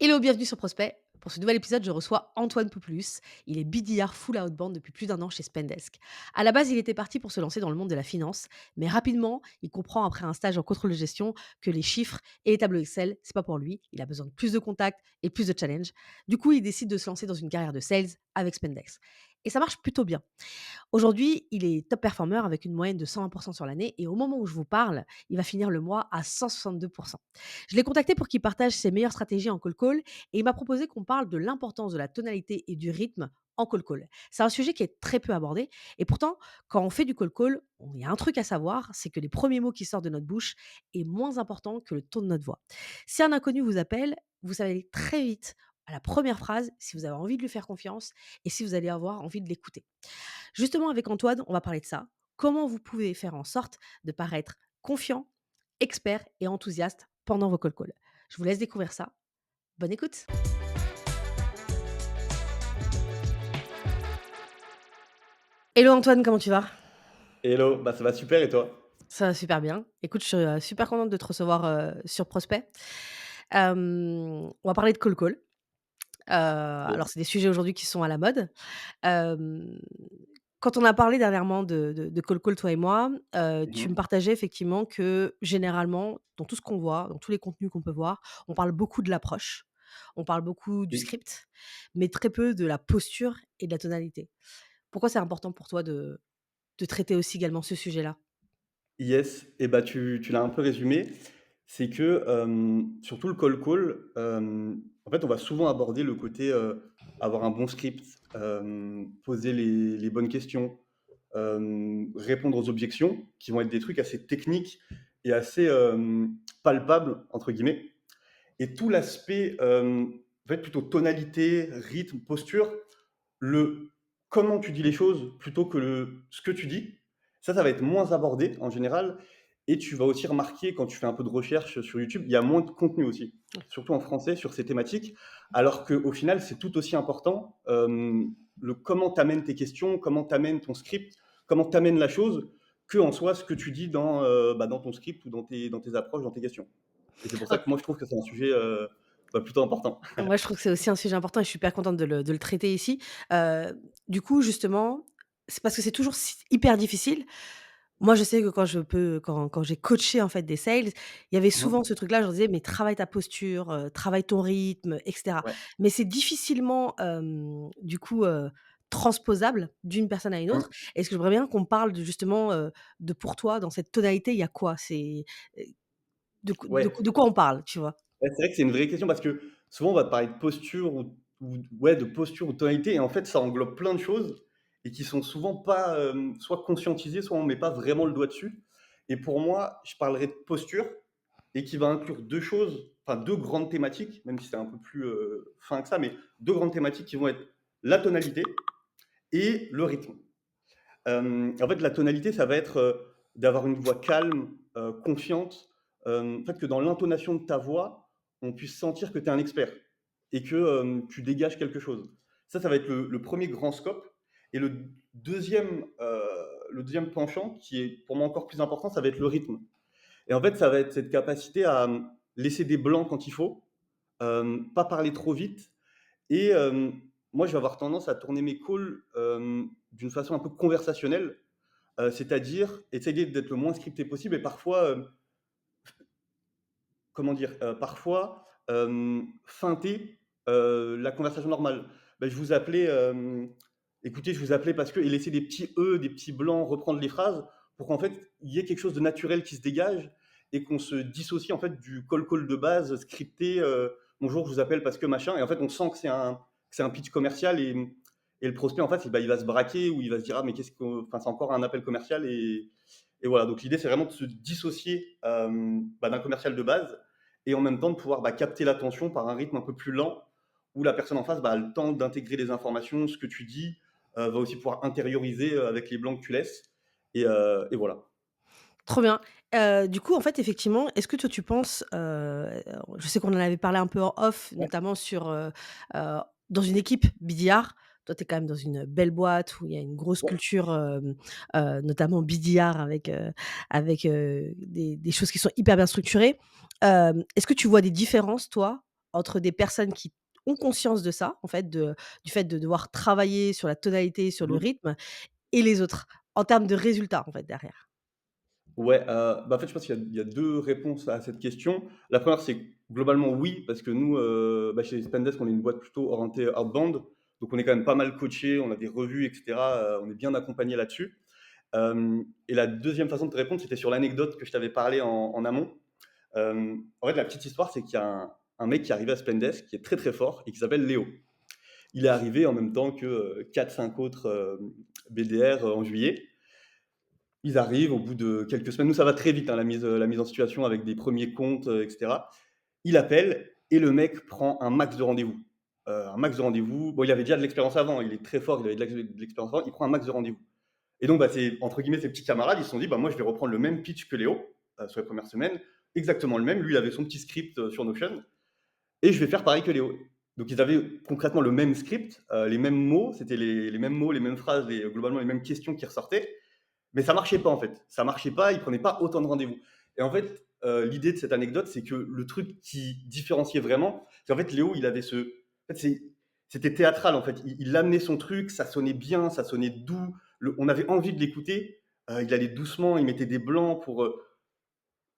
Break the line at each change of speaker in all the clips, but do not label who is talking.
Hello, bienvenue sur Prospect. Pour ce nouvel épisode, je reçois Antoine Populus. Il est BDR full outbound depuis plus d'1 an chez Spendesk. À la base, il était parti pour se lancer dans le monde de la finance, mais rapidement, il comprend après un stage en contrôle de gestion que les chiffres et les tableaux Excel, c'est pas pour lui. Il a besoin de plus de contacts et plus de challenges. Du coup, il décide de se lancer dans une carrière de sales avec Spendesk. Et ça marche plutôt bien. Aujourd'hui, il est top performer avec une moyenne de 120% sur l'année et au moment où je vous parle, il va finir le mois à 162%. Je l'ai contacté pour qu'il partage ses meilleures stratégies en call et il m'a proposé qu'on parle de l'importance de la tonalité et du rythme en call. C'est un sujet qui est très peu abordé et pourtant, quand on fait du call, il y a un truc à savoir, c'est que les premiers mots qui sortent de notre bouche est moins important que le ton de notre voix. Si un inconnu vous appelle, vous savez très vite à la première phrase si vous avez envie de lui faire confiance et si vous allez avoir envie de l'écouter. Justement, avec Antoine, on va parler de ça. Comment vous pouvez faire en sorte de paraître confiant, expert et enthousiaste pendant vos calls. Je vous laisse découvrir ça. Bonne écoute. Hello Antoine, comment tu vas?
Hello, bah ça va super et toi?
Ça va super bien. Écoute, je suis super contente de te recevoir sur Prospect. On va parler de call. Alors,
Yes.
c'est des sujets aujourd'hui qui sont à la mode. Hem, Quand on a parlé dernièrement de call, toi et moi, tu me
Mmh.
partageais effectivement que généralement, dans tout ce qu'on voit, dans tous les contenus qu'on peut voir, on parle beaucoup de l'approche, on parle beaucoup du
Oui.
script, mais très peu de la posture et de la tonalité. Pourquoi c'est important pour toi de traiter aussi également ce sujet-là?
Yes et bah, tu l'as un peu résumé. C'est que, surtout le call, en fait, on va souvent aborder le côté, avoir un bon script, poser les bonnes questions, répondre aux objections, qui vont être des trucs assez techniques et assez, «palpables» entre guillemets et tout l'aspect, en fait, plutôt tonalité, rythme, posture. Le comment tu dis les choses plutôt que le ce que tu dis, ça va être moins abordé en général et tu vas aussi remarquer quand tu fais un peu de recherche sur YouTube, il y a moins de contenu aussi, surtout en français sur ces thématiques, alors qu'au final, c'est tout aussi important, le comment tu amènes tes questions, comment tu amènes ton script, comment tu amènes la chose, que en soi ce que tu dis dans, dans ton script ou dans tes approches, dans tes questions et c'est pour ça que moi je trouve que c'est un sujet, plutôt important.
Moi, je trouve que c'est aussi un sujet important et je suis super contente de le traiter ici. Du coup, justement, c'est parce que c'est toujours hyper difficile. Moi, je sais que quand j'ai coaché, en fait, des sales, il y avait souvent
Mmh.
ce truc-là, je leur disais: «Mais travaille ta posture, travaille ton rythme et cetera».
Ouais.
Mais c'est difficilement, du coup, transposable d'une personne à une autre.
Mmh.
Est-ce que j'aimerais bien qu'on parle de justement, de pour toi, dans cette tonalité, il y a quoi? Heu,
Ouais.
de quoi on parle, tu vois?
Ouais, c'est vrai que c'est une vraie question parce que souvent on va te parler de posture ou ouais, de posture ou de tonalité et en fait ça englobe plein de choses et qui sont souvent pas, soit conscientisées, soit on met pas vraiment le doigt dessus et pour moi, je parlerai de posture et qui va inclure 2 choses, enfin 2 grandes thématiques, même si c'est un peu plus, fin que ça, mais 2 grandes thématiques qui vont être la tonalité et le rythme. En fait, la tonalité, ça va être, d'avoir une voix calme, confiante, en fait, que dans l'intonation de ta voix, on puisse sentir que tu es un expert et que, tu dégages quelque chose. Ça va être le 1er grand scope et le deuxième penchant qui est pour moi encore plus important, ça va être le rythme et en fait, ça va être cette capacité à, laisser des blancs quand il faut, pas parler trop vite et moi, je vais avoir tendance à tourner mes calls, d'une façon un peu conversationnelle. C'est-à-dire essayer d'être le moins scripté possible et parfois, comment dire? Parfois, feinter, la conversation normale. Je vous appelais, écoutez, je vous appelais parce que et laisser des petits «e», des petits blancs, reprendre les phrases pour qu'en fait, il y ait quelque chose de naturel qui se dégage et qu'on se dissocie en fait du call de base scripté, «Bonjour, je vous appelle parce que machin» et en fait, on sent que c'est un pitch commercial et le prospect en fait, il va se braquer ou il va se dire: «Ah mais qu'est-ce que enfin, c'est encore un appel commercial» et voilà, donc l'idée, c'est vraiment de se dissocier, d'un commercial de base et en même temps de pouvoir, capter l'attention par un rythme un peu plus lent où la personne en face, a le temps d'intégrer les informations, ce que tu dis, va aussi pouvoir intérioriser, avec les blancs que tu laisses et voilà.
Trop bien. Du coup, en fait, effectivement, est-ce que toi, tu penses, je sais qu'on en avait parlé un peu en off,
Ouais.
notamment heu, dans une équipe BDR. Toi, tu es quand même dans une belle boîte où il y a une grosse
Ouais.
culture, notamment BDR avec des choses qui sont hyper bien structurées. Est-ce que tu vois des différences, toi, entre des personnes qui ont conscience de ça, en fait, du fait de devoir travailler sur la tonalité, sur le
Mmh.
rythme et les autres, en termes de résultats, en fait, derrière?
Ouais, bah, en fait, je pense qu'il y a 2 réponses à cette question. La première, c'est globalement oui, parce que nous, bah, chez Spendesk, on est une boîte plutôt orientée outbound, donc on est quand même pas mal coachés, on a des revues et cetera, on est bien accompagnés là-dessus. Et la deuxième façon de te répondre, c'était sur l'anecdote que je t'avais parlé en amont. En fait, la petite histoire, c'est qu'il y a un mec qui est arrivé à Spendesk, qui est très, très fort et qui s'appelle Léo. Il est arrivé en même temps que, 4-5 autres, BDR, en juillet. Ils arrivent au bout de quelques semaines. Nous, ça va très vite, hein, la mise en situation avec des premiers comptes, et cetera. Il appelle et le mec prend un max de rendez-vous. Un max de rendez-vous. Bon, il avait déjà de l'expérience avant, il est très fort, il avait de l'expérience avant, il prend un max de rendez-vous. Et donc, bah, c'est entre guillemets ses petits camarades, ils se sont dit: «Bah, moi, je vais reprendre le même pitch que Léo, sur les premières semaines, exactement le même». Lui, il avait son petit script, sur Notion et je vais faire pareil que Léo. Donc ils avaient concrètement le même script, les mêmes mots, c'était les mêmes mots, les mêmes phrases, globalement les mêmes questions qui ressortaient. Mais ça marchait pas en fait. Ça marchait pas, ils prenaient pas autant de rendez-vous. Et en fait, l'idée de cette anecdote, c'est que le truc qui différenciait vraiment, c'est en fait Léo, il avait en fait, c'était théâtral en fait. Il amenait son truc, ça sonnait bien, ça sonnait doux. On avait envie de l'écouter. Il allait doucement, il mettait des blancs pour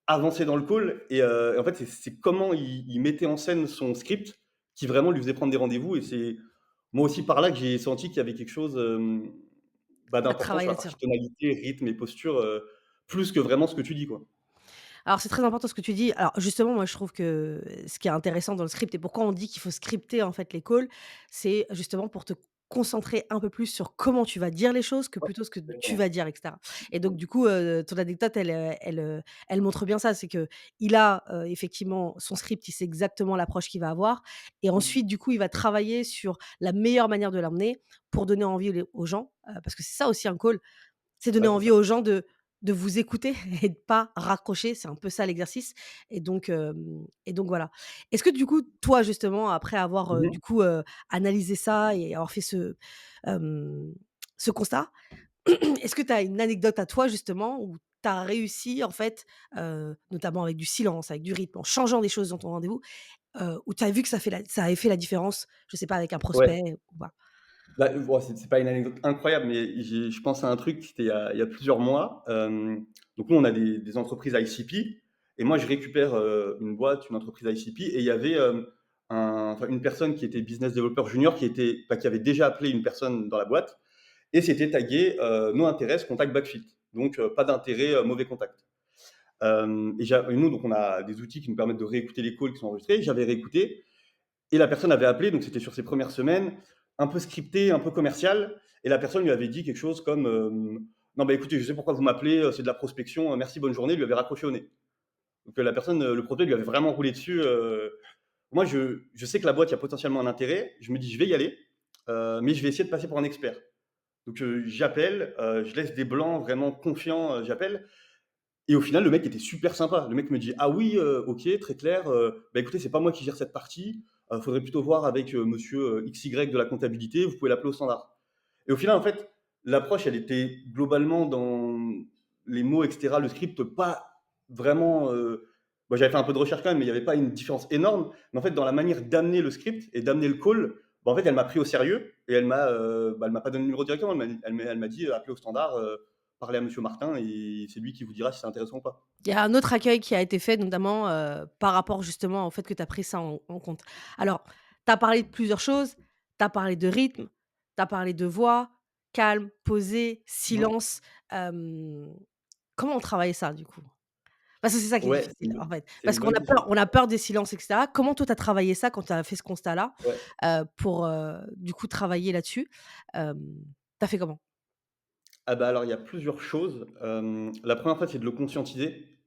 avancer dans le call. Et en fait, c'est comment il mettait en scène son script qui vraiment lui faisait prendre des rendez-vous. Et c'est moi aussi par là que j'ai senti qu'il y avait quelque chose, bah,
Tu as
d'important
travaillé
sur la
là-dessus.
partie tonalité, rythme et posture, plus que vraiment ce que tu dis, quoi.
Alors, c'est très important ce que tu dis. Alors, justement, moi, je trouve que ce qui est intéressant dans le script et pourquoi on dit qu'il faut scripter, en fait, les calls, c'est justement pour te concentrer un peu plus sur comment tu vas dire les choses que
Ouais,
plutôt ce que tu
exactement.
vas dire et cetera. Et donc du coup, ton anecdote, elle montre bien ça. C'est qu'il a, effectivement son script, il sait exactement l'approche qu'il va avoir et
Mmh.
ensuite, du coup, il va travailler sur la meilleure manière de l'emmener pour donner envie aux gens, parce que c'est ça aussi un call, c'est donner
Ouais, c'est
envie
ça.
aux gens de vous écouter et de pas raccrocher, c'est un peu ça l'exercice et donc voilà. Est-ce que du coup, toi justement, après avoir,
Mmh
du
mh.
coup, analysé ça et avoir fait hem, ce constat, est-ce que tu as une anecdote à toi justement où tu as réussi en fait, notamment avec du silence, avec du rythme, en changeant des choses dans ton rendez-vous, où tu as vu que ça avait fait la différence, je sais pas avec un
Ouais.
prospect ou pas?
Bah, bon, c'est pas une anecdote incroyable, mais je pense à un truc, c'était il y a plusieurs mois. Donc nous, on a des entreprises ICP et moi, je récupère, une boîte, une entreprise ICP et il y avait, une personne qui était business developer junior qui avait déjà appelé une personne dans la boîte et c'était tagué, «No interest, contact backfit». Donc pas d'intérêt, mauvais contact. Et nous, donc on a des outils qui nous permettent de réécouter les calls qui sont enregistrés. J'avais réécouté et la personne avait appelé, donc c'était sur ses premières semaines, un peu scripté, un peu commercial. Et la personne lui avait dit quelque chose comme non, bah écoutez, je sais pourquoi vous m'appelez, c'est de la prospection, merci, bonne journée, il lui avait raccroché au nez. Donc la personne, le prospect lui avait vraiment roulé dessus. Moi, je sais que la boîte, il y a potentiellement un intérêt. Je me dis, je vais y aller, mais je vais essayer de passer pour un expert. Donc j'appelle, je laisse des blancs vraiment confiants, j'appelle. Et au final, le mec était super sympa. Le mec me dit: «Ah oui, OK, très clair, bah, écoutez, c'est pas moi qui gère cette partie, faudrait plutôt voir avec, monsieur, XY de la comptabilité, vous pouvez l'appeler au standard». Et au final, en fait, l'approche, elle était globalement dans les mots et cetera, le script, pas vraiment, bah, j'avais fait un peu de recherche quand même, mais il y avait pas une différence énorme. Mais en fait, dans la manière d'amener le script et d'amener le call, bah, en fait, elle m'a pris au sérieux et elle m'a pas donné le numéro directement. Elle m'a dit: «Appelez au standard, parlez à monsieur Martin et c'est lui qui vous dira si c'est intéressant ou pas».
Il y a un autre accueil qui a été fait notamment, par rapport justement au fait que tu as pris ça en compte. Alors, tu as parlé de plusieurs choses, tu as parlé de rythme, tu as parlé de voix, calme, posé,
Mmh.
silence, comment on travaille ça du coup? Parce que c'est ça qui est
Ouais,
difficile en fait,
c'est
parce
une
qu'on
bonne
a peur
question.
on a peur des silences et cetera. Comment toi tu as travaillé ça quand tu as fait ce constat-là,
Ouais.
pour, du coup travailler là-dessus? Tu as fait comment?
Ah bah, alors il y a plusieurs choses. La première fois, c'est de le conscientiser,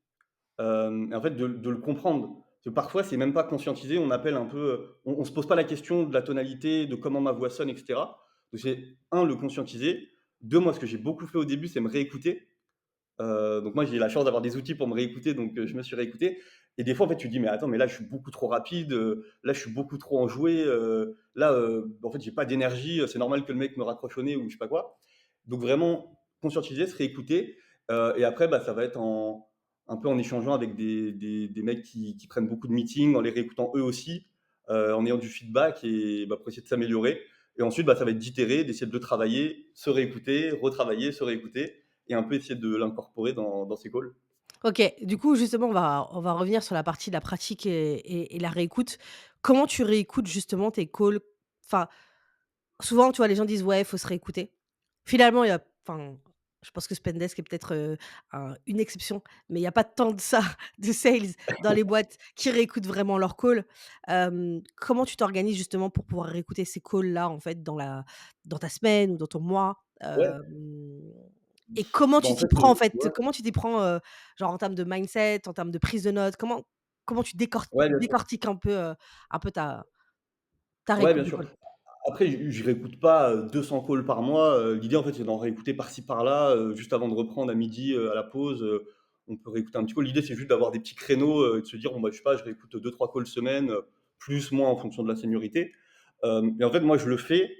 et en fait de le comprendre. Parce que parfois, c'est même pas conscientisé, on appelle un peu, on se pose pas la question de la tonalité, de comment ma voix sonne et cetera. Donc c'est un, le conscientiser. 2, moi ce que j'ai beaucoup fait au début, c'est me réécouter. Donc moi, j'ai la chance d'avoir des outils pour me réécouter, donc je me suis réécouté et des fois, en fait, tu te dis: «Mais attends, mais là, je suis beaucoup trop rapide, là, je suis beaucoup trop enjoué, là, en fait, j'ai pas d'énergie, c'est normal que le mec me raccroche au nez» ou je sais pas quoi. Donc vraiment conscientiser, se réécouter, et après, bah, ça va être un peu en échangeant avec des mecs qui prennent beaucoup de meetings, en les réécoutant eux aussi. en ayant du feedback et bah, pour essayer de s'améliorer et ensuite, bah, ça va être d'itérer, d'essayer de le travailler, se réécouter, retravailler, se réécouter et un peu essayer de l'incorporer dans ses calls.
OK, du coup, justement, on va revenir sur la partie de la pratique et la réécoute. Comment tu réécoutes justement tes calls? Enfin, souvent, tu vois, les gens disent: «Ouais, il faut se réécouter». Finalement, il y a enfin, je pense que Spendesk est peut-être, une exception, mais il y a pas tant de ça, de sales dans les boîtes qui réécoutent vraiment leurs calls. Comment tu t'organises justement pour pouvoir réécouter ces calls-là, en fait, dans ta semaine ou dans ton mois?
Ouais,
Et comment
bah,
tu
en
t'y
fait,
prends, en fait?
ouais,
Comment tu t'y prends, genre en termes de mindset, en termes de prise de notes? Comment tu
ouais, bien sûr.
décortiques un peu ta
Ouais,
réécoute
bien
de
sûr.
call?
Après, je réécoute pas, 200 calls par mois, l'idée, en fait, c'est d'en réécouter par-ci par-là, juste avant de reprendre à midi, à la pause, on peut réécouter un petit call. L'idée, c'est juste d'avoir des petits créneaux, et de se dire: «Bon, bah, je sais pas, je réécoute 2-3 calls semaine, plus, moins en fonction de la seniorité». Et en fait, moi, je le fais,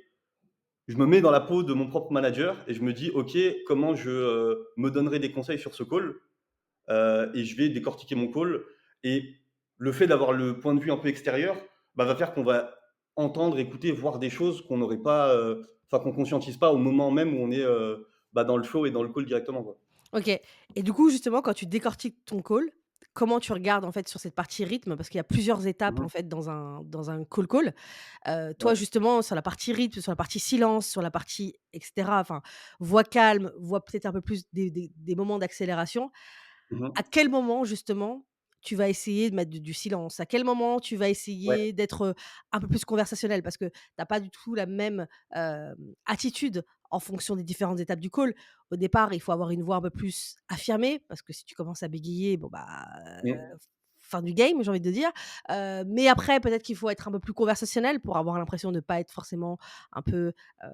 je me mets dans la peau de mon propre manager et je me dis: «OK, comment je, me donnerai des conseils sur ce call?» Et je vais décortiquer mon call et le fait d'avoir le point de vue un peu extérieur, bah, va faire qu'on va entendre, écouter, voir des choses qu'on n'aurait pas, enfin qu'on conscientise pas au moment même où on est, bah, dans le flow et dans le call directement, quoi.
OK, et du coup, justement, quand tu décortiques ton call, comment tu regardes, en fait, sur cette partie rythme? Parce qu'il y a plusieurs étapes,
Mmh.
en fait, dans un call. Toi,
Ouais.
justement, sur la partie rythme, sur la partie silence, sur la partie et cetera, enfin, voix calme, voix peut-être un peu plus des moments d'accélération.
Mmh.
À quel moment justement, tu vas essayer de mettre du silence? À quel moment tu vas
Ouais.
essayer d'être, un peu plus conversationnel? Parce que tu as pas du tout la même, attitude en fonction des différentes étapes du call. Au départ, il faut avoir une voix un peu plus affirmée parce que si tu commences à bégayer, bon bah,
Mmh.
fin du game, j'ai envie de dire. Mais après peut-être qu'il faut être un peu plus conversationnel pour avoir l'impression de ne pas être forcément un peu, heu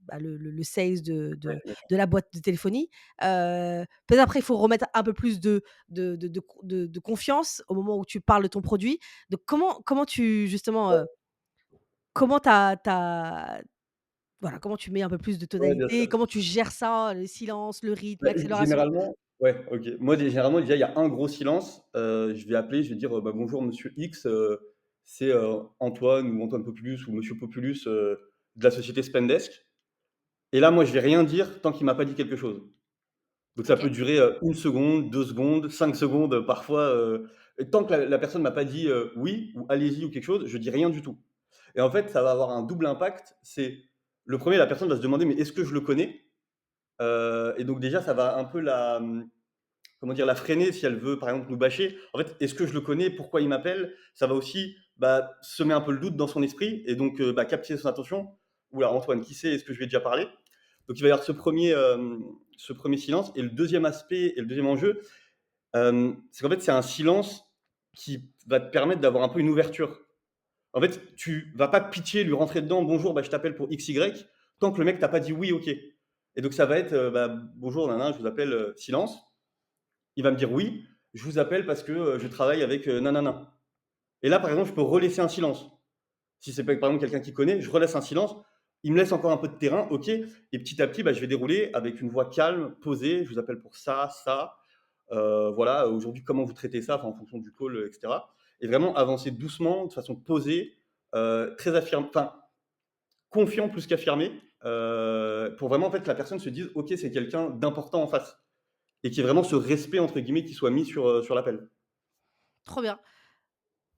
bah, le sales
Ouais,
de
bien sûr.
de la boîte de téléphonie. Peut-être après il faut remettre un peu plus de confiance au moment où tu parles de ton produit. Donc comment tu justement, comment voilà, comment tu mets un peu plus de
Ouais, bien sûr.
tonalité? Comment tu gères ça, le silence, le rythme,
Bah,
l'accélération?
généralement ouais, OK. Moi, généralement, déjà, il y a un gros silence, je vais appeler, je vais dire, bah: «Bonjour monsieur X, c'est, Antoine ou Antoine Populus ou monsieur Populus, de la société Spendesk» et là, moi, je vais rien dire tant qu'il m'a pas dit quelque chose. Donc ça peut
OK,
durer, 1 seconde, 2 secondes, 5 secondes, parfois, et tant que la personne m'a pas dit, «Oui» ou «Allez-y» ou quelque chose, je dis rien du tout. Et en fait, ça va avoir un double impact. C'est le premier, la personne va se demander: «Mais est-ce que je le connais?» Et donc déjà, ça va un peu comment dire? La freiner si elle veut, par exemple, nous bâcher. En fait, est-ce que je le connais? Pourquoi il m'appelle? Ça va aussi, bah, semer un peu le doute dans son esprit et donc bah, capter son attention. «Ouh là, Antoine, qui c'est? Est-ce que je lui ai déjà parlé?» Donc il va y avoir ce premier silence et le deuxième aspect et le deuxième enjeu, c'est qu'en fait, c'est un silence qui va te permettre d'avoir un peu une ouverture. En fait, tu vas pas pitcher, lui rentrer dedans: «Bonjour, bah, je t'appelle pour X, Y», tant que le mec t'a pas dit: «Oui, OK». Et donc ça va être, bah: «Bonjour, nin je vous appelle», silence. Il va me dire: «Oui, je vous appelle parce que, je travaille avec, nin». Et là, par exemple, je peux relaisser un silence. Si c'est pas, par exemple, quelqu'un qui connaît, je relaisse un silence. Il me laisse encore un peu de terrain, OK, et petit à petit, bah, je vais dérouler avec une voix calme, posée. «Je vous appelle pour ça, ça, voilà, aujourd'hui, comment vous traitez ça?» Enfin, en fonction du call, et cetera. Et vraiment avancer doucement, de façon posée, très enfin, confiant plus qu'affirmé, pour vraiment, en fait, que la personne se dise: «OK, c'est quelqu'un d'important en face» et qu'il y ait vraiment ce «respect» entre guillemets qui soit mis sur l'appel.
trop bien.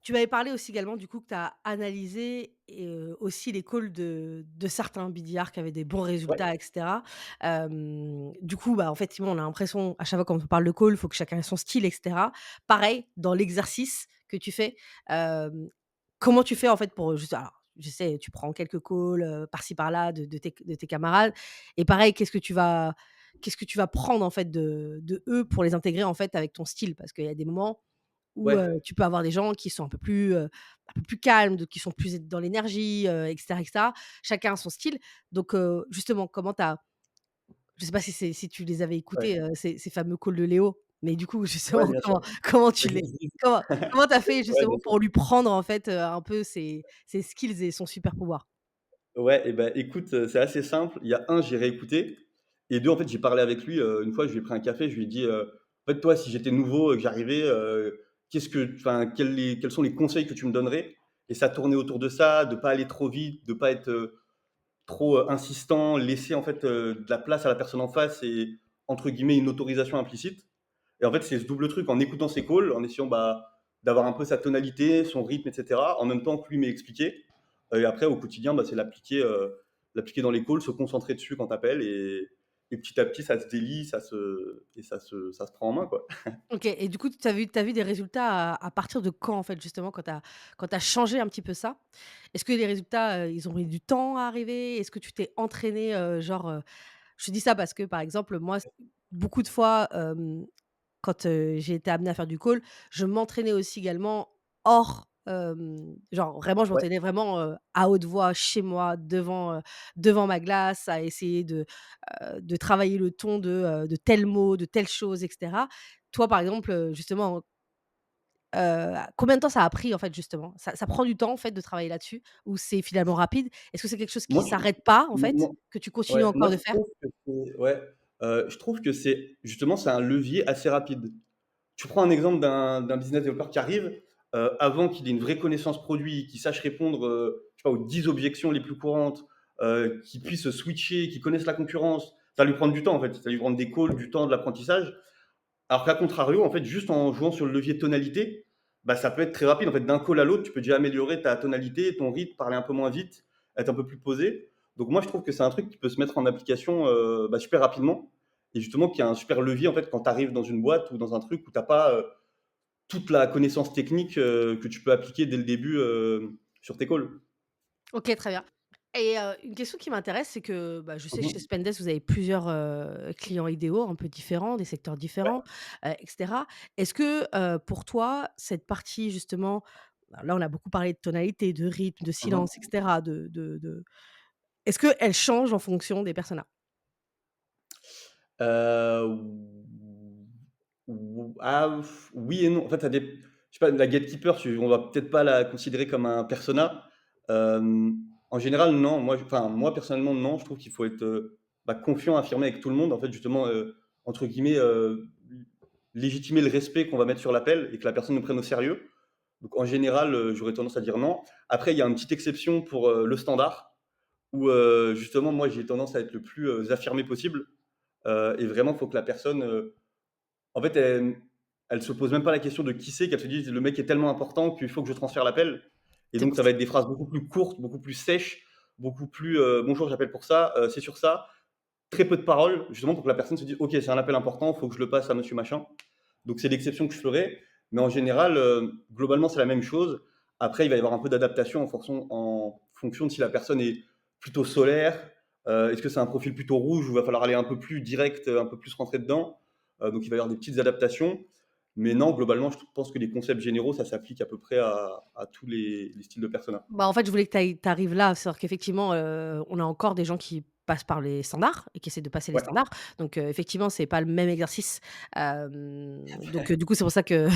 Tu m'avais parlé aussi également du coup que tu as analysé et aussi les calls de certains BDR qui avaient des bons
Ouais,
résultats et cetera. Du coup, bah, en fait, effectivement, on a l'impression à chaque fois quand on parle de call, il faut que chacun ait son style et cetera. Pareil, dans l'exercice que tu fais, comment tu fais en fait pour juste alors, je sais, tu prends quelques calls, par-ci par-là de tes camarades et pareil, qu'est-ce que tu vas prendre en fait de eux pour les intégrer en fait avec ton style? Parce qu'il y a des moments où,
ouais,
tu peux avoir des gens qui sont un peu plus calmes, d'autres qui sont plus dans l'énergie, et cetera et cetera. Chacun a son style. Donc, justement, comment tu as je sais pas si tu les avais
ouais.
écoutés, ces fameux calls de Léo, mais du coup,
Ouais,
justement,
bien sûr.
comment tu les comment tu as fait
Ouais,
justement
bien sûr.
pour lui prendre, en fait, un peu ses skills et son super pouvoir?
Ouais et bah, écoute, c'est assez simple. Il y a un, j'ai réécouté et 2, en fait, j'ai parlé avec lui, une fois, je lui ai pris un café, je lui ai dit, «En fait, toi, si j'étais nouveau, que j'arrivais, qu'est-ce que enfin, quels sont les conseils que tu me donnerais?» et ça tournait autour de ça, de pas aller trop vite, de pas être, trop, insistant, laisser en fait, de la place à la personne en face et entre guillemets «une autorisation implicite». Et en fait, c'est ce double truc en écoutant ses calls, en essayant, d'avoir un peu sa tonalité, son rythme et cetera, en même temps que lui m'ait expliqué. Et après au quotidien, c'est l'appliquer dans les calls, se concentrer dessus quand tu appelles et petit à petit ça se délie, ça se prend en main, quoi.
OK et du coup, tu as vu des résultats à partir de quand, en fait, justement, quand tu as changé un petit peu ça? Est-ce que les résultats, ils ont mis du temps à arriver? Est-ce que tu t'es entraîné, je te dis ça parce que, par exemple, moi, beaucoup de fois, quand, j'ai été amenée à faire du call, je m'entraînais aussi également hors, genre vraiment je
Ouais.
m'entraînais vraiment, à haute voix chez moi devant ma glace à essayer de travailler le ton de tel mot, de telle chose et cetera. Toi, par exemple, justement, combien de temps ça a pris en fait justement? Ça prend du temps en fait de travailler là-dessus ou c'est finalement rapide? Est-ce que c'est quelque chose qui
Moi je
s'arrête pas en fait,
moi
que tu continues
Ouais, moi
encore
je
de faire?
trouve que c'est ouais, je trouve que c'est justement, c'est un levier assez rapide. Tu prends un exemple d'un business développeur qui arrive, avant qu'il ait une vraie connaissance produit, qu'il sache répondre, je sais pas, aux 10 objections les plus courantes, qu'il puisse switcher, qu'il connaisse la concurrence, ça va lui prendre du temps en fait, ça va lui prendre des calls, du temps, de l'apprentissage. Alors qu'à contrario, en fait, juste en jouant sur le levier tonalité, ça peut être très rapide. En fait, d'un call à l'autre, tu peux déjà améliorer ta tonalité, ton rythme, parler un peu moins vite, être un peu plus posé. Donc moi, je trouve que c'est un truc qui peut se mettre en application super rapidement. Et justement, qui a un super levier en fait quand tu arrives dans une boîte ou dans un truc où tu n'as pas toute la connaissance technique que tu peux appliquer dès le début sur tes calls.
OK, très bien et une question qui m'intéresse, c'est que, je sais que chez
Mhm.
Spendesk, vous avez plusieurs, clients idéaux un peu différents, des secteurs
Ouais.
différents, et cetera. Est-ce que, pour toi, cette partie justement, là, on a beaucoup parlé de tonalité, de rythme, de silence et
Mhm.
cetera, de est-ce qu'elle change en fonction des personas?
Oui et non. En fait, ça dép je sais pas, la gatekeeper, on va peut-être pas la considérer comme un persona. En général, non. Moi, personnellement, non. Je trouve qu'il faut être, confiant, affirmé avec tout le monde. En fait, justement, entre guillemets, légitimer le respect qu'on va mettre sur l'appel et que la personne nous prenne au sérieux. Donc en général, j'aurais tendance à dire non. Après, il y a une petite exception pour, le standard où, justement, moi, j'ai tendance à être le plus, affirmé possible. Et vraiment, il faut que la personne, en fait, elle se pose même pas la question de qui c'est, qu'elle se dise: «Le mec est tellement important qu'il faut que je transfère l'appel». Et
C'est
donc
pour
ça
ç
va être des phrases beaucoup plus courtes, beaucoup plus sèches, beaucoup plus, «Bonjour, j'appelle pour ça, c'est sur ça». Très peu de paroles, justement pour que la personne se dise: «OK, c'est un appel important, il faut que je le passe à monsieur machin». Donc c'est l'exception que je ferai, mais en général, globalement, c'est la même chose. Après, il va y avoir un peu d'adaptation en fonction de si la personne est plutôt solaire, est-ce que c'est un profil plutôt rouge où il va falloir aller un peu plus direct, un peu plus rentrer dedans? Donc il va y avoir des petites adaptations, mais non, globalement, je pense que les concepts généraux, ça s'applique à peu près à tous les styles de personas.
En fait, je voulais que tu arrives là, c'est-à-dire qu'effectivement, on a encore des gens qui passent par les standards et qui essaient de passer les
Ouais.
standards. Donc, effectivement, c'est pas le même exercice. Donc, du coup, c'est pour ça que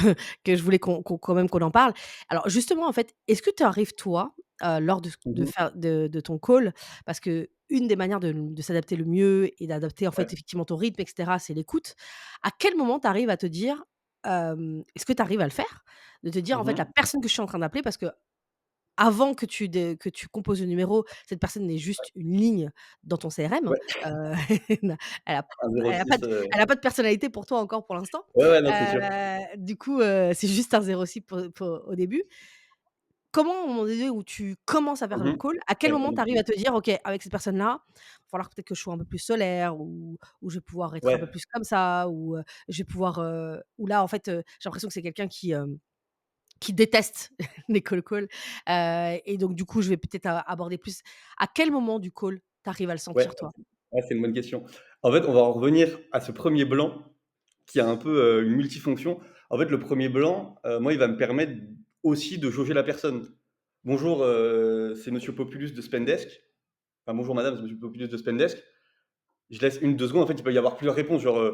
que je voulais qu'on quand même qu'on en parle. Alors justement, en fait, est-ce que tu arrives toi, lors de
Mmh.
faire de ton call parce que une des manières de s'adapter le mieux et d'adapter, en
Ouais.
fait, effectivement, ton rythme et cetera, c'est l'écoute. À quel moment tu arrives à te dire, est-ce que tu arrives à le faire? De te dire: «En fait, la
Mmh.
personne que je suis en train d'appeler» parce que avant que tu composes le numéro, cette personne n'est juste une ligne dans ton CRM,
Ouais,
heu, elle a
un
elle a pas
06,
de elle a pas de personnalité pour toi encore pour l'instant.
ouais, ouais, non, c'est sûr.
Du coup, c'est juste un 06 pour au début. Comment, au moment donné où tu commences à faire le
Mmh.
call, à quel
Ouais, ça
moment tu arrives à
m'étonne.
te dire: «OK, avec cette personne-là, il va falloir peut-être que je sois un peu plus solaire ou je vais pouvoir être un peu
Ouais.
plus comme ça ou je vais pouvoir, ou là, en fait, j'ai l'impression que c'est quelqu'un qui déteste les call calls, et donc du coup, je vais peut-être aborder plus à quel moment du call tu arrives à le
Ouais,
sentir toi?
ouais, c'est une bonne question. En fait, on va en revenir à ce premier blanc qui a un peu, une multifonction. En fait, le premier blanc, moi, il va me permettre aussi de jauger la personne. «Bonjour, c'est monsieur Populus de Spendesk». Enfin: «Bonjour madame, c'est monsieur Populus de Spendesk». Je laisse une deux secondes, en fait, il peut y avoir plusieurs réponses, genre,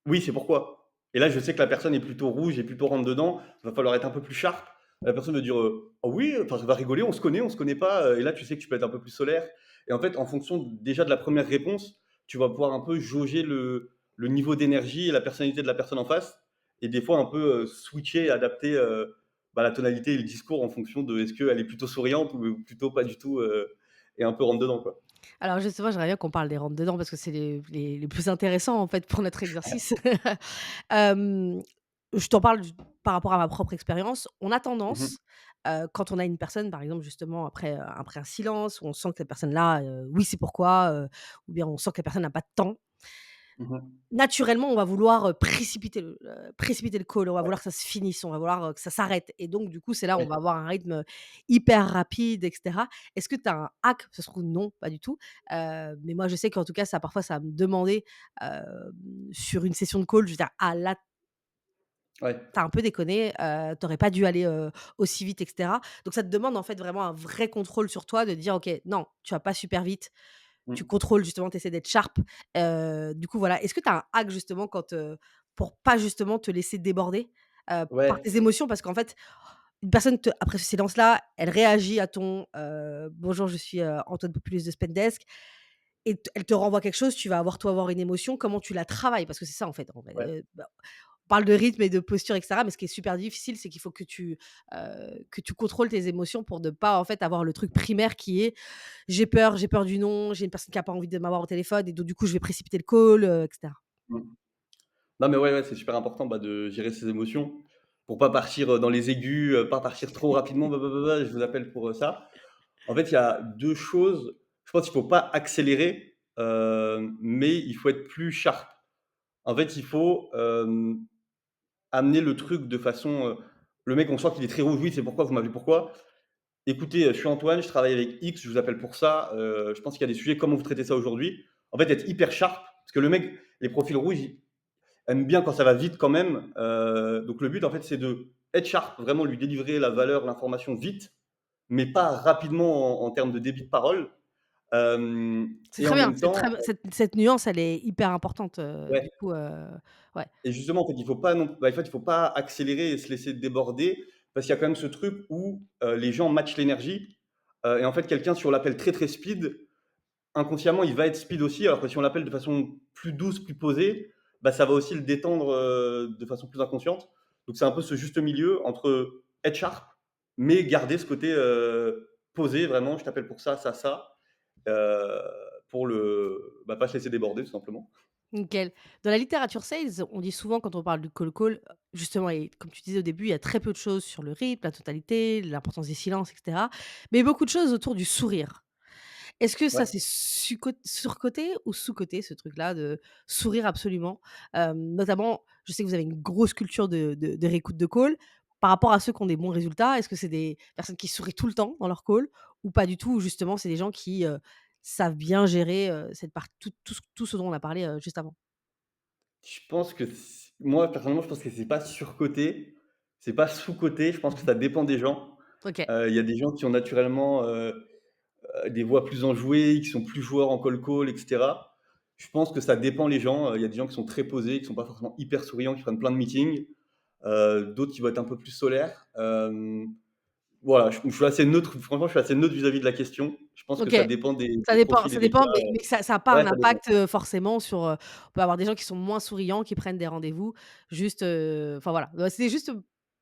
«Oui, c'est pourquoi?» Et là, je sais que la personne est plutôt rouge et plutôt rentre dedans, il va falloir être un peu plus sharp. La personne va dire, «Oh oui», enfin, ça va rigoler, on se connaît pas, et là, tu sais que tu peux être un peu plus solaire. Et en fait, en fonction déjà de la première réponse, tu vas pouvoir un peu jauger le niveau d'énergie et la personnalité de la personne en face et des fois un peu, switcher, adapter, bah, la tonalité et le discours en fonction de est-ce qu'elle est plutôt souriante ou plutôt pas du tout, et un peu rentre dedans, quoi.
Alors justement, j'aimerais bien qu'on parle des rentre dedans parce que c'est les plus intéressants, en fait, pour notre exercice. Hem, je t'en parle par rapport à ma propre expérience. On a
Mmh mh.
tendance, quand on a une personne, par exemple, justement, après un silence où on sent que cette personne-là, oui, c'est pourquoi, ou bien on sent que la personne n'a pas de temps.
Mmh mh.
Naturellement, on va vouloir, précipiter le call, on va vouloir que ça se finisse, on va vouloir, que ça s'arrête et donc du coup, c'est là où on
Ouais,
va avoir un rythme, hyper rapide et cetera. Est-ce que tu as un hack? Ça se trouve non, pas du tout, mais moi je sais qu'en tout cas ça parfois ça va me demander, sur une session de call, je veux dire: «Ah là,
ouais.
tu as un peu déconné, tu pas dû aller, aussi vite» et cetera. Donc ça te demande en fait vraiment un vrai contrôle sur toi de dire: «OK, non, tu vas pas super vite, tu
Mmh.
contrôles justement, tu essaies d'être sharp. Du coup, voilà. Est-ce que tu as un hack justement pour pas justement te laisser déborder, par
Ouais,
tes émotions? Parce qu'en fait, une personne après ce silence-là, elle réagit à ton, «Bonjour, je suis, Antoine Populus de Spendesk» et elle te renvoie quelque chose, tu vas avoir toi avoir une émotion. Comment tu la travailles? Parce que c'est ça en fait,
ouais.
bah, on parle de rythme et de posture et cetera, mais ce qui est super difficile, c'est qu'il faut que tu contrôles tes émotions pour ne pas, en fait, avoir le truc primaire qui est: j'ai peur du non, j'ai une personne qui a pas envie de m'avoir au téléphone et donc du coup, je vais précipiter le call», et cetera.
Mmh. Non, mais ouais, ouais, c'est super important, bah, de gérer ses émotions pour pas partir, dans les aigus, pas partir trop rapidement, je vous appelle pour, ça. En fait, il y a 2 choses. Je pense qu'il faut pas accélérer, mais il faut être plus sharp. En fait, il faut, amener le truc de façon, le mec, on sent qu'il est très rouge: «Oui, c'est pourquoi? Vous m'appelez pourquoi? Écoutez, je suis Antoine, je travaille avec X, je vous appelle pour ça, je pense qu'il y a des sujets, comment vous traitez ça aujourd'hui?» En fait, être hyper sharp parce que le mec, les profils rouges, ils aiment bien quand ça va vite quand même, donc le but, en fait, c'est d'être sharp, vraiment lui délivrer la valeur, l'information vite, mais pas rapidement en termes de débit de parole,
C'est
et
très
en
bien,
même
c'est
temps
très cette nuance, elle est hyper importante,
ouais.
du coup, ouais.
Et justement, en fait, il faut pas non bah, en fait, il faut pas accélérer et se laisser déborder parce qu'il y a quand même ce truc où, les gens matchent l'énergie, et en fait, quelqu'un sur l'appel très, très speed, inconsciemment, il va être speed aussi, alors que si on l'appelle de façon plus douce, plus posée, bah, ça va aussi le détendre, de façon plus inconsciente. Donc c'est un peu ce juste milieu entre être sharp, mais garder ce côté, posé vraiment: «Je t'appelle pour ça, ça, ça», heu, pour bah, pas se laisser déborder tout simplement.
Nickel. Dans la littérature sales, on dit souvent quand on parle du call call, justement et comme tu disais au début, il y a très peu de choses sur le rythme, la totalité, l'importance des silences et cetera, mais beaucoup de choses autour du sourire. Est-ce que ça
Ouais.
c'est surcoté ou sous-coté ce truc-là de sourire absolument? Notamment, je sais que vous avez une grosse culture de réécoute de call. Par rapport à ceux qui ont des bons résultats, est-ce que c'est des personnes qui sourient tout le temps dans leur call ou pas du tout? Ou justement c'est des gens qui, savent bien gérer, cette partie tout ce dont on a parlé, juste avant?
Je pense que moi, personnellement, je pense que c'est pas surcoté, c'est pas sous-coté, je pense que
Mmh.
ça dépend des gens.
OK.
Il y a des gens qui ont naturellement, des voix plus enjouées, qui sont plus joueurs en call et cetera. Je pense que ça dépend les gens, il y a des gens qui sont très posés, qui sont pas forcément hyper souriants, qui prennent plein de meetings, d'autres qui vont être un peu plus solaires. Voilà, je suis assez neutre, franchement, je suis assez neutre vis-à-vis de la question. Je pense que
OK.
ça dépend des profils et
Ça
des cas,
dépend, mais que ça a pas
ouais,
un
ça dépend.
impact, forcément sur, on peut avoir des gens qui sont moins souriants, qui prennent des rendez-vous, juste, enfin voilà. C'est juste,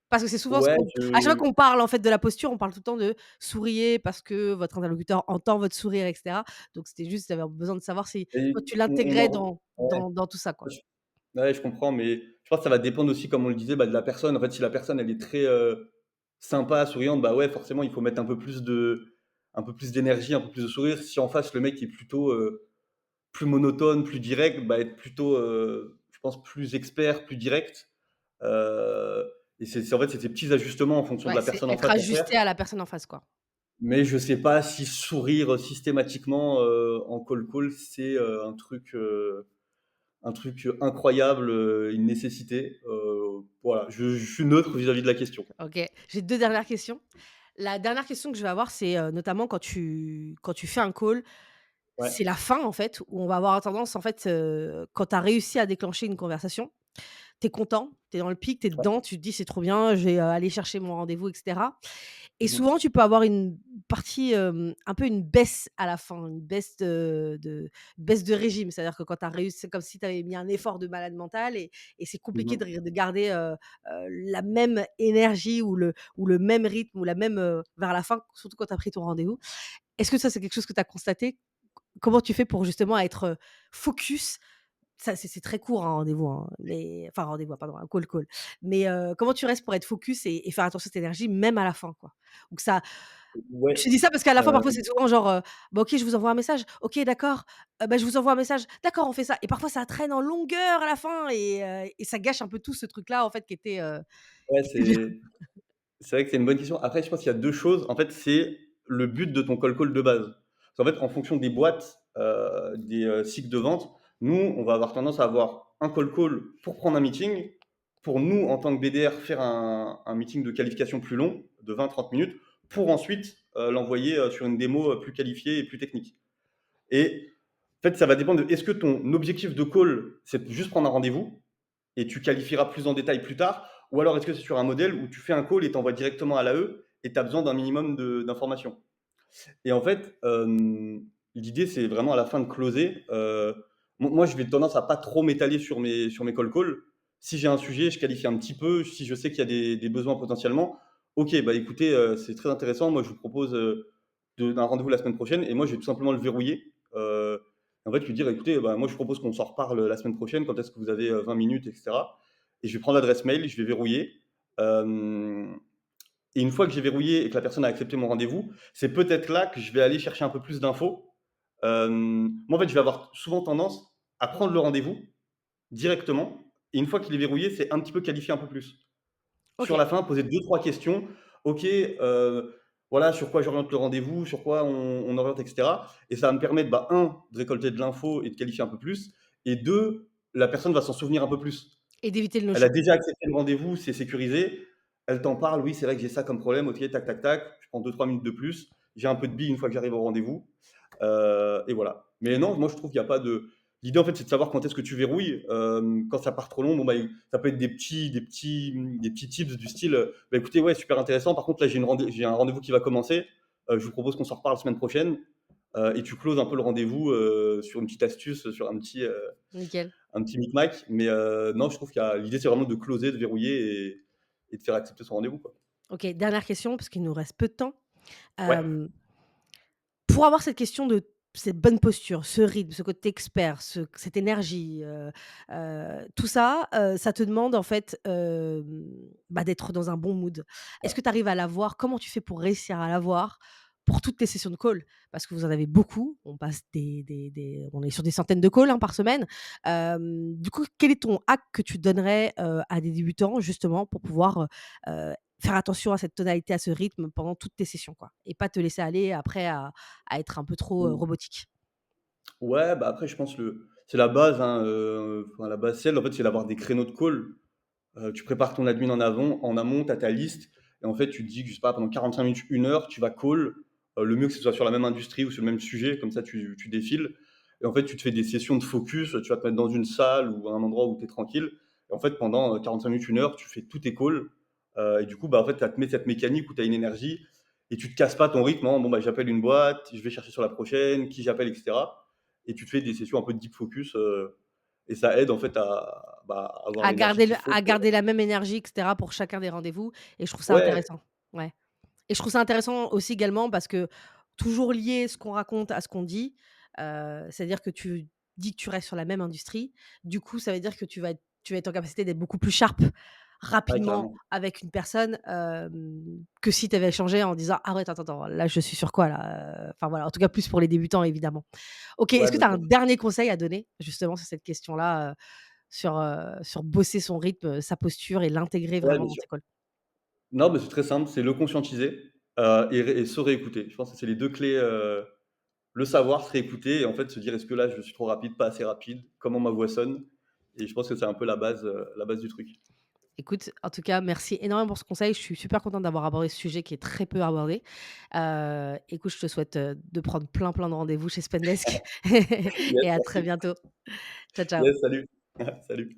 parce que c'est souvent ce
Ouais,
qu'on à chaque fois qu'on parle en fait de la posture, on parle tout le temps de souriez parce que votre interlocuteur entend votre sourire et cetera. Donc c'était juste, j'avais besoin de savoir si
et
toi tu
on
l'intégrais
en ouais.
dans tout ça, quoi.
Ouais, je comprends, mais je pense que ça va dépendre aussi, comme on le disait, bah, de la personne. En fait, si la personne, elle est très, sympa, souriante, bah, ouais, forcément, il faut mettre un peu plus d'énergie, un peu plus de sourire. Si en face, le mec est plutôt, plus monotone, plus direct, bah, être plutôt, je pense, plus expert, plus direct. Et en fait, c'est ces petits ajustements en fonction de
Ouais,
la
c'est
personne en
être
face à faire.
ajusté à la personne en face, quoi.
Mais je sais pas si sourire systématiquement, en call, c'est, un truc incroyable, une nécessité. Voilà, je suis neutre vis-à-vis de la question.
OK. J'ai 2 dernières questions. La dernière question que je vais avoir, c'est, notamment quand tu fais un call.
Ouais,
C'est la fin, en fait, où on va avoir tendance, en fait, quand tu as réussi à déclencher une conversation, tu es content, tu es dans le pic, tu es
ouais.
dedans, tu te dis: «C'est trop bien, je vais, aller chercher mon rendez-vous» et cetera Et
Mmh.
souvent, tu peux avoir une partie, un peu une baisse à la fin, une baisse de régime. C'est-à-dire que quand tu as réussi c'est comme si tu avais mis un effort de malade mental et c'est compliqué
Mmh.
de garder, la même énergie ou le même rythme ou la même, vers la fin, surtout quand tu as pris ton rendez-vous. Est-ce que ça, c'est quelque chose que tu as constaté? Comment tu fais pour justement être, focus? Ça, c'est très court un rendez-vous, hein, mais enfin rendez-vous, pardon, un call. Mais, comment tu restes pour être focus et faire attention à cette énergie même à la fin, quoi? Donc ça
Ouais,
je te dis ça parce qu'à la fin, parfois,
heu,
c'est souvent genre, «Bah, OK, je vous envoie un message. OK, d'accord. Bah, je vous envoie un message. D'accord, on fait ça» et parfois ça traîne en longueur à la fin et ça gâche un peu tout ce truc-là, en fait,
ouais,
qui était bien.
c'est vrai que c'est une bonne question. Après, je pense qu'il y a 2 choses. En fait, c'est le but de ton call de base. Parce qu'en fait, en fonction des boîtes, des, cycles de vente, nous, on va avoir tendance à avoir un call pour prendre un meeting, pour nous, en tant que BDR, faire un meeting de qualification plus long, de 20-30 minutes, pour ensuite, l'envoyer, sur une démo, plus qualifiée et plus technique. Et en fait, ça va dépendre de est-ce que ton objectif de call, c'est de juste prendre un rendez-vous et tu qualifieras plus en détail plus tard, ou alors est-ce que c'est sur un modèle où tu fais un call et tu envoies directement à l'AE et tu as besoin d'un minimum d'informations. Et en fait, l'idée, c'est vraiment à la fin de closer. Moi, je vais tendance à pas trop m'étaler sur mes calls. Si j'ai un sujet, je qualifie un petit peu. Si je sais qu'il y a des besoins potentiellement, ok, bah écoutez, c'est très intéressant. Moi, je vous propose d'un rendez-vous la semaine prochaine. Et moi, je vais tout simplement le verrouiller. En fait, lui dire, écoutez, bah, moi, je propose qu'on s'en reparle la semaine prochaine. Quand est-ce que vous avez 20 minutes, etc. Et je vais prendre l'adresse mail, je vais verrouiller. Euh, et une fois que j'ai verrouillé et que la personne a accepté mon rendez-vous, c'est peut-être là que je vais aller chercher un peu plus d'infos. Moi, en fait, je vais avoir souvent tendance à prendre le rendez-vous directement. Et une fois qu'il est verrouillé, c'est un petit peu qualifier un peu plus. Sur
OK.
la fin, poser deux trois questions. OK, voilà sur quoi j'oriente le rendez-vous, sur quoi on oriente, et cetera. Et ça va me permettre, bah, 1 de récolter de l'info et de qualifier un peu plus et 2 la personne va s'en souvenir un peu plus.
Et d'éviter le
Elle a
no-show.
déjà accepté le rendez-vous, c'est sécurisé. Elle t'en parle: «Oui, c'est vrai que j'ai ça comme problème. OK, tac, tac, tac». Je prends 2-3 minutes de plus. J'ai un peu de billes une fois que j'arrive au rendez-vous, et voilà. Mais non, moi, je trouve qu'il y a pas de l'idée, en fait, c'est de savoir quand est-ce que tu verrouilles. Quand ça part trop long, bon, bah, ça peut être des petits tips du style, «Bah, écoutez, ouais, super intéressant. Par contre, là, j'ai un rendez-vous qui va commencer. Je vous propose qu'on s'en reparle semaine prochaine», et tu closes un peu le rendez-vous, sur une petite astuce, sur
Nickel.
un petit micmac, mais non, je trouve qu'il y a l'idée, c'est vraiment de closer, de verrouiller et de faire accepter son rendez-vous, quoi.
OK, dernière question parce qu'il nous reste peu de temps.
Ouais,
Hem Pour avoir cette question de cette bonne posture, ce rythme, ce côté expert, cette énergie, tout ça, ça te demande en fait, bah, d'être dans un bon mood. Est-ce que tu arrives à l'avoir? Comment tu fais pour réussir à l'avoir pour toutes tes sessions de call? Parce que vous en avez beaucoup, on passe on est sur des centaines de calls, hein, par semaine. Du coup, quel est ton hack que tu donnerais, à des débutants justement pour pouvoir, faire attention à cette tonalité, à ce rythme pendant toutes tes sessions, quoi et pas te laisser aller après à être un peu trop,
mmh.
robotique.
Ouais, bah, après je pense c'est la base, hein, enfin la base en fait, c'est d'avoir des créneaux de call. Tu prépares ton admin en amont, tu as ta liste et en fait, tu te dis que, je sais pas, pendant 45 minutes, 1 heure, tu vas call. Le mieux que ce soit sur la même industrie ou sur le même sujet, comme ça tu défiles et en fait, tu te fais des sessions de focus, tu vas te mettre dans une salle ou à un endroit où tu es tranquille et en fait, pendant, 45 minutes, 1 heure, tu fais tous tes calls, et du coup, bah, en fait, ça te met cette mécanique où tu as une énergie et tu te casses pas ton rythme en: «Bon, bah, j'appelle une boîte, je vais chercher sur la prochaine, qui j'appelle?» et cetera et tu te fais des sessions un peu de deep focus, et ça aide en fait à, bah, avoir l'énergie qu'il faut
À
pour
garder la même énergie et cetera pour chacun des rendez-vous et je trouve ça
ouais,
intéressant. Ouais et je trouve ça intéressant aussi également parce que toujours lier ce qu'on raconte à ce qu'on dit, c'est-à-dire que tu dis que tu restes sur la même industrie. Du coup, ça veut dire que tu vas être en capacité d'être beaucoup plus sharp
ouais,
rapidement
carrément.
avec une personne, que si tu avais échangé en disant: «Ah ouais, attends, là je suis sur quoi là?» Enfin voilà, en tout cas plus pour les débutants évidemment. OK,
Ouais,
est-ce que
bien
tu as un
sûr.
dernier conseil à donner justement sur cette question-là, sur bosser son rythme, sa posture et l'intégrer
Ouais,
vraiment
bien
dans
sûr.
ses calls?
Non, mais c'est très simple, c'est le conscientiser, et se réécouter. Je pense que c'est les 2 clés, le savoir, se réécouter et en fait se dire: «Est-ce que là je suis trop rapide, pas assez rapide? Comment ma voix sonne?» et je pense que c'est un peu la base du truc.
Écoute, en tout cas, merci énormément pour ce conseil. Je suis super contente d'avoir abordé ce sujet qui est très peu abordé. Écoute, je te souhaite, de prendre plein de rendez-vous chez Spendesk
Yes,
et à très
merci.
bientôt. Ciao, ciao.
Yes, salut. Salut.